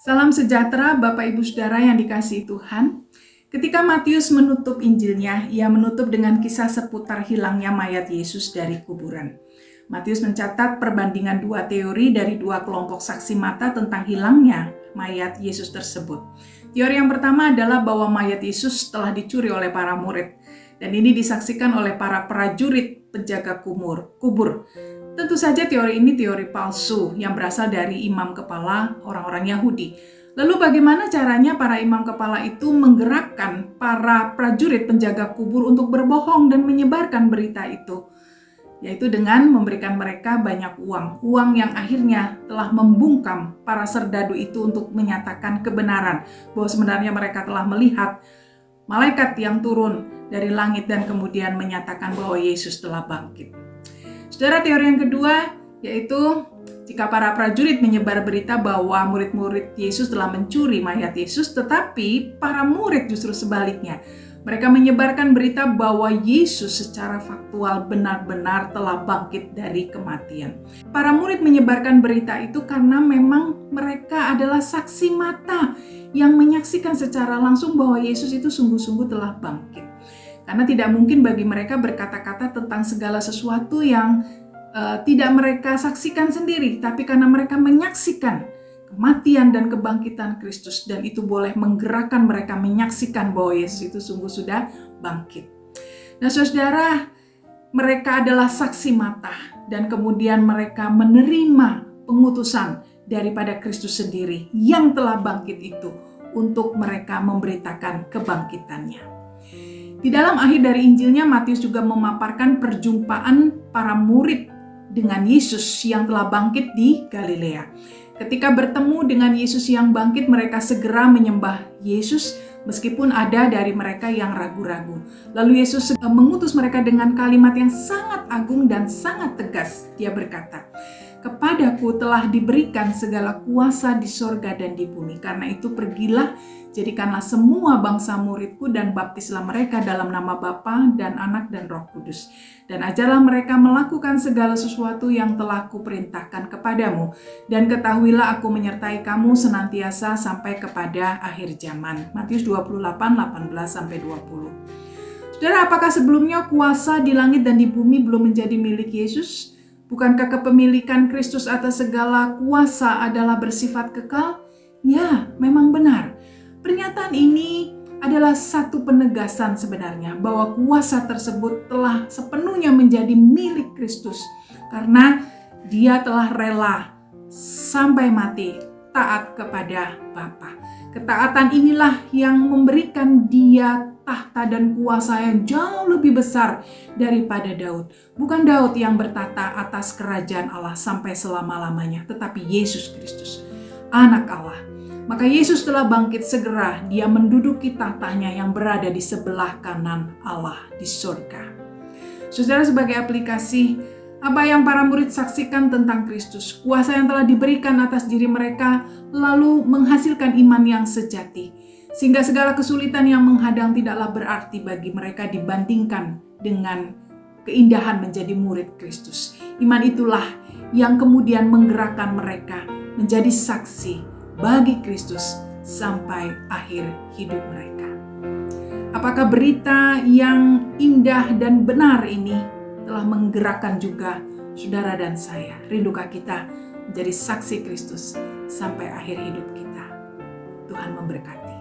Salam sejahtera Bapak Ibu Saudara yang dikasihi Tuhan. Ketika Matius menutup Injilnya, ia menutup dengan kisah seputar hilangnya mayat Yesus dari kuburan. Matius mencatat perbandingan dua teori dari dua kelompok saksi mata tentang hilangnya mayat Yesus tersebut. Teori yang pertama adalah bahwa mayat Yesus telah dicuri oleh para murid, dan ini disaksikan oleh para prajurit penjaga kubur. Tentu saja teori ini teori palsu yang berasal dari imam kepala orang-orang Yahudi. Lalu bagaimana caranya para imam kepala itu menggerakkan para prajurit penjaga kubur untuk berbohong dan menyebarkan berita itu? Yaitu dengan memberikan mereka banyak uang yang akhirnya telah membungkam para serdadu itu untuk menyatakan kebenaran bahwa sebenarnya mereka telah melihat malaikat yang turun dari langit dan kemudian menyatakan bahwa Yesus telah bangkit. Saudara, teori yang kedua yaitu jika para prajurit menyebar berita bahwa murid-murid Yesus telah mencuri mayat Yesus, tetapi para murid justru sebaliknya. Mereka menyebarkan berita bahwa Yesus secara faktual benar-benar telah bangkit dari kematian. Para murid menyebarkan berita itu karena memang mereka adalah saksi mata yang menyaksikan secara langsung bahwa Yesus itu sungguh-sungguh telah bangkit. Karena tidak mungkin bagi mereka berkata-kata tentang segala sesuatu yang tidak mereka saksikan sendiri, tapi karena mereka menyaksikan kematian dan kebangkitan Kristus, dan itu boleh menggerakkan mereka menyaksikan bahwa Yesus itu sungguh sudah bangkit. Nah, saudara, mereka adalah saksi mata, dan kemudian mereka menerima pengutusan daripada Kristus sendiri yang telah bangkit itu untuk mereka memberitakan kebangkitannya. Di dalam akhir dari Injilnya, Matius juga memaparkan perjumpaan para murid dengan Yesus yang telah bangkit di Galilea. Ketika bertemu dengan Yesus yang bangkit, mereka segera menyembah Yesus meskipun ada dari mereka yang ragu-ragu. Lalu Yesus mengutus mereka dengan kalimat yang sangat agung dan sangat tegas. Dia berkata, "Kepadaku telah diberikan segala kuasa di sorga dan di bumi. Karena itu pergilah, jadikanlah semua bangsa muridku dan baptislah mereka dalam nama Bapa dan Anak dan Roh Kudus. Dan ajarlah mereka melakukan segala sesuatu yang telah kuperintahkan kepadamu. Dan ketahuilah aku menyertai kamu senantiasa sampai kepada akhir zaman." Matius 28, 18-20. Saudara, apakah sebelumnya kuasa di langit dan di bumi belum menjadi milik Yesus? Bukankah kepemilikan Kristus atas segala kuasa adalah bersifat kekal? Ya, memang benar. Pernyataan ini adalah satu penegasan sebenarnya bahwa kuasa tersebut telah sepenuhnya menjadi milik Kristus karena Dia telah rela sampai mati taat kepada Bapa. Ketaatan inilah yang memberikan Dia tahta dan kuasa yang jauh lebih besar daripada Daud. Bukan Daud yang bertata atas kerajaan Allah sampai selama-lamanya, tetapi Yesus Kristus, Anak Allah. Maka Yesus telah bangkit segera, Dia menduduki tahtanya yang berada di sebelah kanan Allah di surga. Saudara, sebagai aplikasi, apa yang para murid saksikan tentang Kristus, kuasa yang telah diberikan atas diri mereka, lalu menghasilkan iman yang sejati. Sehingga segala kesulitan yang menghadang tidaklah berarti bagi mereka dibandingkan dengan keindahan menjadi murid Kristus. Iman itulah yang kemudian menggerakkan mereka menjadi saksi bagi Kristus sampai akhir hidup mereka. Apakah berita yang indah dan benar ini telah menggerakkan juga saudara dan saya? Rindukah kita menjadi saksi Kristus sampai akhir hidup kita? Tuhan memberkati.